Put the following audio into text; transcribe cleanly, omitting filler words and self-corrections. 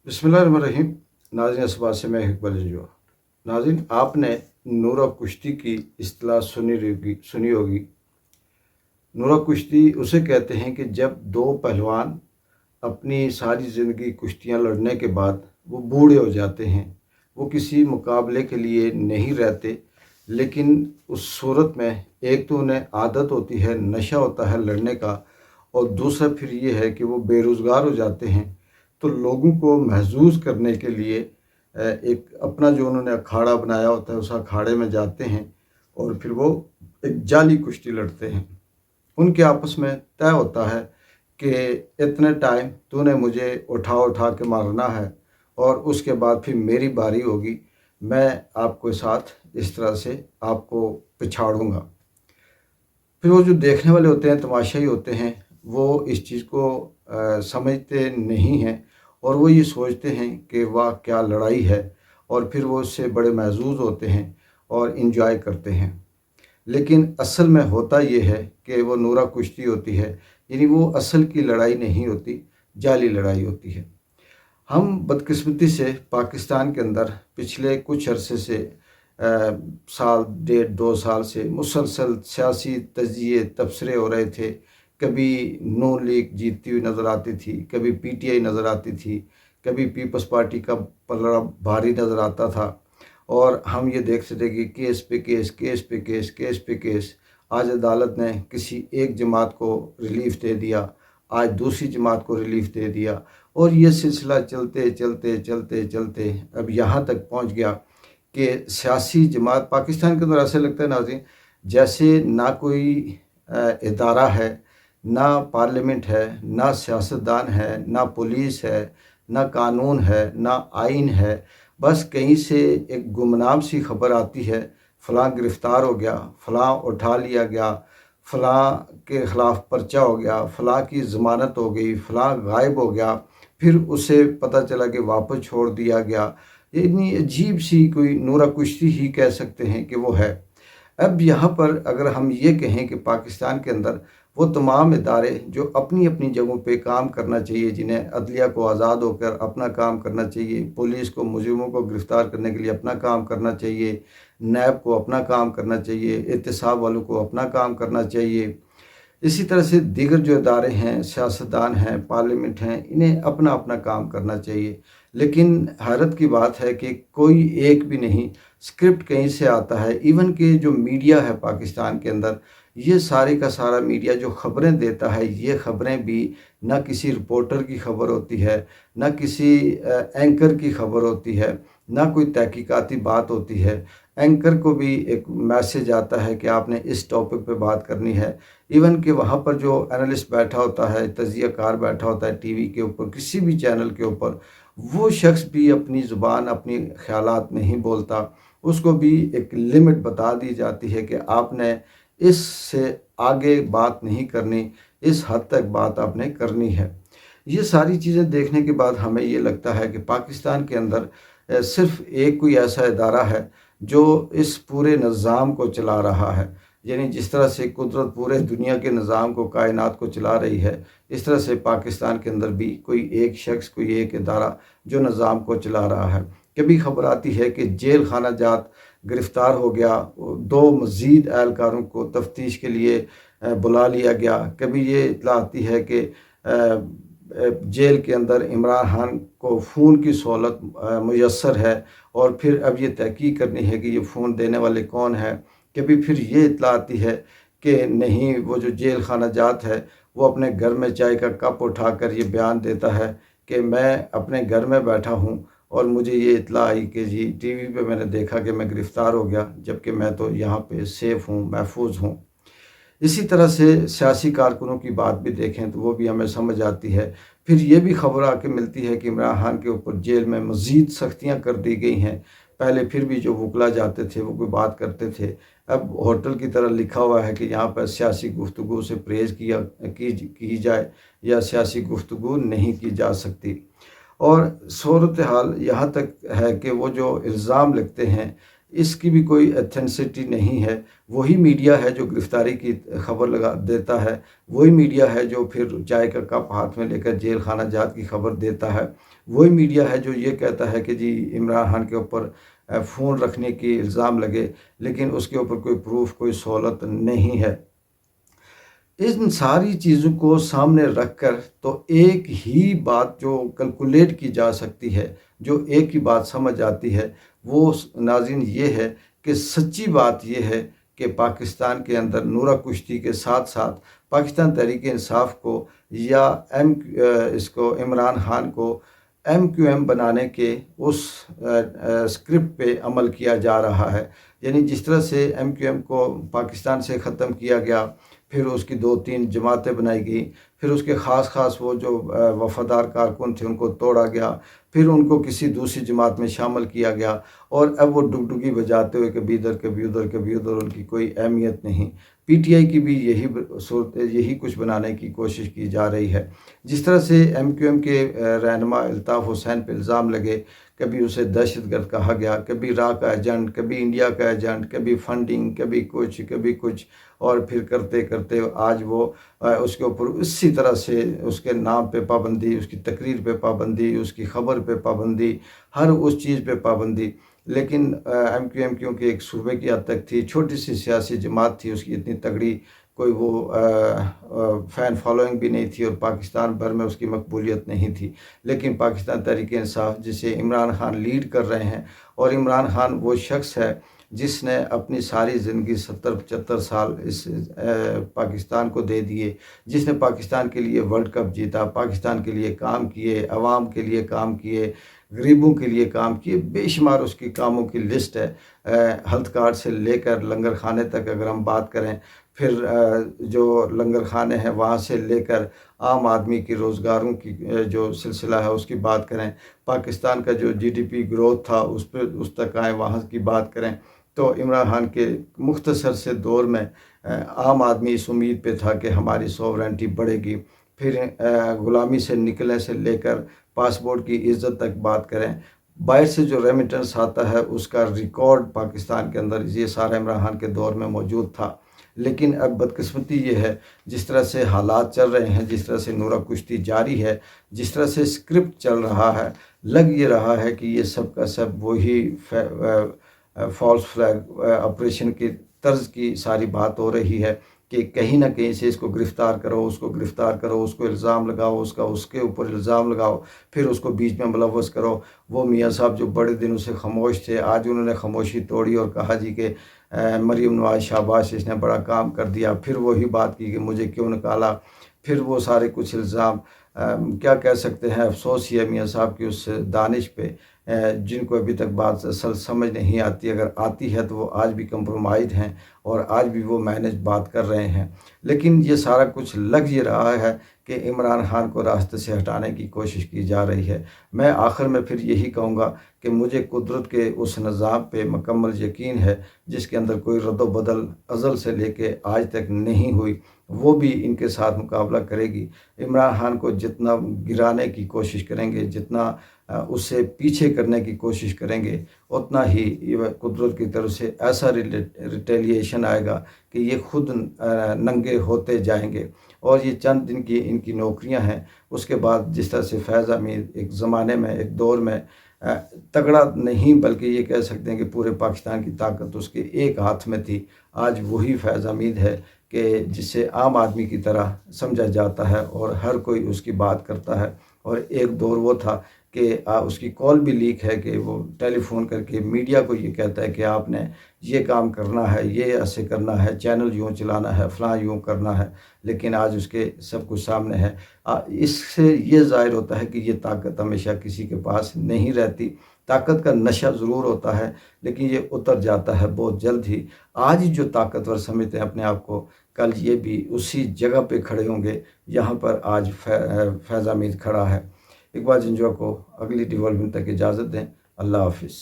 बिस्मिल्लाहिर्रहमानिर्रहीम। नाज़रीन असबात से मैं इकबाल जो। नाज़रीन, आपने नूरा कुश्ती की इस्तिलाह सुनी होगी। नूरा कुश्ती उसे कहते हैं कि जब दो पहलवान अपनी सारी ज़िंदगी कुश्तियाँ लड़ने के बाद वो बूढ़े हो जाते हैं, वो किसी मुकाबले के लिए नहीं रहते, लेकिन उस सूरत में एक तो उन्हें आदत होती है, नशा होता है लड़ने का, और दूसरा फिर ये है कि वो बेरोज़गार हो जाते हैं। तो लोगों को महसूस करने के लिए एक अपना जो उन्होंने अखाड़ा बनाया होता है, उस अखाड़े में जाते हैं और फिर वो एक जाली कुश्ती लड़ते हैं। उनके आपस में तय होता है कि इतने टाइम तूने मुझे उठा उठा के मारना है और उसके बाद फिर मेरी बारी होगी, मैं आपके साथ इस तरह से आपको पिछाड़ूंगा। फिर वो जो देखने वाले होते हैं, तमाशाई होते हैं, वो इस चीज़ को समझते नहीं हैं और वो ये सोचते हैं कि वाह क्या लड़ाई है, और फिर वो उससे बड़े महज़ूज़ होते हैं और इन्जॉय करते हैं। लेकिन असल में होता ये है कि वो नूरा कुश्ती होती है, यानी वो असल की लड़ाई नहीं होती, जाली लड़ाई होती है। हम बदकिस्मती से पाकिस्तान के अंदर पिछले कुछ अरसे से साल डेढ़ दो साल से मुसलसल सियासी तजिए तबसरे हो रहे थे। कभी नून लीग जीतती हुई नज़र आती थी, कभी पीटीआई नज़र आती थी, कभी पीपल्स पार्टी का पलड़ा भारी नज़र आता था, और हम ये देखते थे कि केस पे केस, केस पे केस, केस पे केस। आज अदालत ने किसी एक जमात को रिलीफ दे दिया, आज दूसरी जमात को रिलीफ दे दिया, और ये सिलसिला चलते चलते चलते चलते अब यहाँ तक पहुँच गया कि सियासी जमात पाकिस्तान के अंदर ऐसे लगता है नाज़रीन, जैसे ना कोई इदारा है, ना पार्लियामेंट है, ना सियासतदान है, ना पुलिस है, ना कानून है, ना आइन है। बस कहीं से एक गुमनाम सी खबर आती है, फ़लाँ गिरफ़्तार हो गया, फ़लाँ उठा लिया गया, फ़लाँ के ख़िलाफ़ पर्चा हो गया, फ़लाँ की ज़मानत हो गई, फ़लाँ गायब हो गया, फिर उसे पता चला कि वापस छोड़ दिया गया। ये इतनी अजीब सी कोई नूरा कुश्ती ही कह सकते हैं कि वो है। अब यहाँ पर अगर हम ये कहें कि पाकिस्तान के अंदर वो तमाम इदारे जो अपनी अपनी जगहों पे काम करना चाहिए, जिन्हें अदलिया को आज़ाद होकर अपना काम करना चाहिए, पुलिस को मुजरिमों को गिरफ़्तार करने के लिए अपना काम करना चाहिए, नैब को अपना काम करना चाहिए, एहतसाब वालों को अपना काम करना चाहिए, इसी तरह से दीगर जो इदारे हैं, सियासतदान हैं, पार्लियामेंट हैं, इन्हें अपना अपना काम करना चाहिए। लेकिन हैरत की बात है कि कोई एक भी नहीं, स्क्रिप्ट कहीं से आता है। इवन कि जो मीडिया है पाकिस्तान के अंदर, ये सारे का सारा मीडिया जो ख़बरें देता है, ये ख़बरें भी ना किसी रिपोर्टर की खबर होती है, ना किसी एंकर की खबर होती है, ना कोई तहकीकाती बात होती है। एंकर को भी एक मैसेज आता है कि आपने इस टॉपिक पे बात करनी है। इवन कि वहाँ पर जो एनालिस्ट बैठा होता है, तज्ज़ियाकार बैठा होता है टीवी के ऊपर, किसी भी चैनल के ऊपर, वो शख्स भी अपनी ज़ुबान, अपनी ख़यालात नहीं बोलता। उसको भी एक लिमिट बता दी जाती है कि आपने इससे आगे बात नहीं करनी, इस हद तक बात आपने करनी है। ये सारी चीज़ें देखने के बाद हमें ये लगता है कि पाकिस्तान के अंदर सिर्फ़ एक कोई ऐसा इदारा है जो इस पूरे निज़ाम को चला रहा है। यानी जिस तरह से कुदरत पूरे दुनिया के निज़ाम को, कायनात को चला रही है, इस तरह से पाकिस्तान के अंदर भी कोई एक शख्स, कोई एक इदारा जो निज़ाम को चला रहा है। कभी खबर आती है कि जेल खाना जात गिरफ़्तार हो गया, 2 मज़ीद एहलकारों को तफ्तीश के लिए बुला लिया गया। कभी ये इत्तला आती है कि जेल के अंदर इमरान खान को फ़ोन की सहूलत मुयस्सर है, और फिर अब ये तहकीक करनी है कि ये फ़ोन देने वाले कौन हैं। कभी फिर ये इत्तला आती है कि नहीं, वो जो जेल खाना जात है वो अपने घर में चाय का कप उठाकर ये बयान देता है कि मैं अपने घर में बैठा हूँ और मुझे ये इत्तला आई कि जी टीवी पे मैंने देखा कि मैं गिरफ़्तार हो गया, जबकि मैं तो यहाँ पे सेफ़ हूँ, महफूज हूँ। इसी तरह से सियासी कारकुनों की बात भी देखें तो वो भी हमें समझ आती है। फिर ये भी खबर आके मिलती है कि इमरान खान के ऊपर जेल में मज़ीद सख्तियाँ कर दी गई हैं। पहले फिर भी जो वकला जाते थे वो कोई बात करते थे, अब होटल की तरह लिखा हुआ है कि यहाँ पर सियासी गुफ्तगू से परहेज़ की जाए, या सियासी गुफ्तगू नहीं की जा सकती। और सूरत हाल यहाँ तक है कि वो जो इल्ज़ाम लगते हैं اس کی بھی کوئی ایتھنسٹی نہیں ہے۔ وہی میڈیا ہے جو گرفتاری کی خبر لگا دیتا ہے، وہی میڈیا ہے جو پھر چائے کا کپ ہاتھ میں لے کر جیل خانہ جات کی خبر دیتا ہے، وہی میڈیا ہے جو یہ کہتا ہے کہ جی عمران خان کے اوپر فون رکھنے کی الزام لگے، لیکن اس کے اوپر کوئی پروف، کوئی سہولت نہیں ہے۔ ان ساری چیزوں کو سامنے رکھ کر تو ایک ہی بات جو کیلکولیٹ کی جا سکتی ہے، جو ایک ہی بات سمجھ آتی ہے، وہ ناظرین یہ ہے کہ سچی بات یہ ہے کہ پاکستان کے اندر نورہ کشتی کے ساتھ ساتھ پاکستان تحریک انصاف کو یا اس کو عمران خان کو MQM بنانے کے اس اسکرپٹ پہ عمل کیا جا رہا ہے۔ یعنی جس طرح سے MQM کو پاکستان سے ختم کیا گیا، پھر اس کی 2-3 جماعتیں بنائی گئی، پھر اس کے خاص وہ جو وفادار کارکن تھے ان کو توڑا گیا، پھر ان کو کسی دوسری جماعت میں شامل کیا گیا، اور اب وہ ڈگڈگی بجاتے ہوئے کبھی ادھر کبھی ادھر کبھی ادھر، ان کی کوئی اہمیت نہیں۔ PTI کی بھی یہی کچھ بنانے کی کوشش کی جا رہی ہے۔ جس طرح سے MQM کے رہنما الطاف حسین پہ الزام لگے، کبھی اسے دہشت گرد کہا گیا، کبھی را کا ایجنٹ، کبھی انڈیا کا ایجنٹ، کبھی فنڈنگ، کبھی کچھ، اور پھر کرتے کرتے آج وہ اس کے اوپر اسی طرح سے اس کے نام پہ پابندی، اس کی تقریر پہ پابندی، اس کی خبر پہ پابندی، ہر اس چیز پہ پابندی۔ لیکن MQM کیونکہ ایک صوبے کی حد تک تھی، چھوٹی سی سیاسی جماعت تھی، اس کی اتنی تگڑی کوئی وہ فین فالوئنگ بھی نہیں تھی، اور پاکستان بھر میں اس کی مقبولیت نہیں تھی۔ لیکن پاکستان تحریک انصاف جسے عمران خان لیڈ کر رہے ہیں، اور عمران خان وہ شخص ہے جس نے اپنی ساری زندگی 70-75 سال اس پاکستان کو دے دیے، جس نے پاکستان کے لیے ورلڈ کپ جیتا، پاکستان کے لیے کام کیے، عوام کے لیے کام کیے، غریبوں کے لیے کام کیے، بے شمار اس کی کاموں کی لسٹ ہے۔ ہیلتھ کارڈ سے لے کر لنگر خانے تک اگر ہم بات کریں، پھر جو لنگر خانے ہیں وہاں سے لے کر عام آدمی کی روزگاروں کی جو سلسلہ ہے اس کی بات کریں، پاکستان کا جو GDP گروتھ تھا اس تک آئیں، وہاں کی بات کریں، تو عمران خان کے مختصر سے دور میں عام آدمی اس امید پہ تھا کہ ہماری سوورنٹی بڑھے گی۔ پھر غلامی سے نکلنے سے لے کر پاسپورٹ کی عزت تک بات کریں، باہر سے جو ریمیٹنس آتا ہے اس کا ریکارڈ پاکستان کے اندر یہ سارا عمران خان کے دور میں موجود تھا۔ لیکن اب بدقسمتی یہ ہے، جس طرح سے حالات چل رہے ہیں، جس طرح سے نورہ کشتی جاری ہے، جس طرح سے اسکرپٹ چل رہا ہے، لگ یہ رہا ہے کہ یہ سب کا سب وہی فالس فلیگ آپریشن کی طرز کی ساری بات ہو رہی ہے کہ کہیں نہ کہیں سے اس کو گرفتار کرو، اس کو گرفتار کرو، اس کو الزام لگاؤ، اس کے اوپر الزام لگاؤ، پھر اس کو بیچ میں ملوث کرو۔ وہ میاں صاحب جو بڑے دنوں سے خاموش تھے، آج انہوں نے خاموشی توڑی اور کہا جی کہ مریم نواز شاباش، اس نے بڑا کام کر دیا۔ پھر وہی بات کی کہ مجھے کیوں نکالا، پھر وہ سارے کچھ الزام۔ کیا کہہ سکتے ہیں، افسوس یہ میاں صاحب کی اس دانش پہ جن کو ابھی تک بات اصل سمجھ نہیں آتی، اگر آتی ہے تو وہ آج بھی کمپرومائز ہیں اور آج بھی وہ مینج بات کر رہے ہیں۔ لیکن یہ سارا کچھ لگ یہ رہا ہے کہ عمران خان کو راستے سے ہٹانے کی کوشش کی جا رہی ہے۔ میں آخر میں پھر یہی کہوں گا کہ مجھے قدرت کے اس نظام پہ مکمل یقین ہے جس کے اندر کوئی رد و بدل ازل سے لے کے آج تک نہیں ہوئی، وہ بھی ان کے ساتھ مقابلہ کرے گی۔ عمران خان کو جتنا گرانے کی کوشش کریں گے، جتنا اس سے پیچھے کرنے کی کوشش کریں گے، اتنا ہی قدرت کی طرف سے ایسا ریٹیلیشن آئے گا کہ یہ خود ننگے ہوتے جائیں گے۔ اور یہ چند دن کی ان کی نوکریاں ہیں، اس کے بعد جس طرح سے فیض حمید ایک زمانے میں، ایک دور میں تگڑا نہیں بلکہ یہ کہہ سکتے ہیں کہ پورے پاکستان کی طاقت اس کے ایک ہاتھ میں تھی، آج وہی فیض حمید ہے کہ جسے عام آدمی کی طرح سمجھا جاتا ہے اور ہر کوئی اس کی بات کرتا ہے۔ اور ایک دور وہ تھا کہ اس کی کال بھی لیک ہے کہ وہ ٹیلی فون کر کے میڈیا کو یہ کہتا ہے کہ آپ نے یہ کام کرنا ہے، یہ ایسے کرنا ہے، چینل یوں چلانا ہے، فلاں یوں کرنا ہے، لیکن آج اس کے سب کچھ سامنے ہے۔ اس سے یہ ظاہر ہوتا ہے کہ یہ طاقت ہمیشہ کسی کے پاس نہیں رہتی۔ طاقت کا نشہ ضرور ہوتا ہے لیکن یہ اتر جاتا ہے بہت جلد ہی۔ آج جو طاقتور سمجھتے ہیں اپنے آپ کو، کل یہ بھی اسی جگہ پہ کھڑے ہوں گے یہاں پر آج فیض حمید کھڑا ہے۔ اقبال جنجوع کو اگلی ڈیولپمنٹ تک اجازت دیں۔ اللہ حافظ۔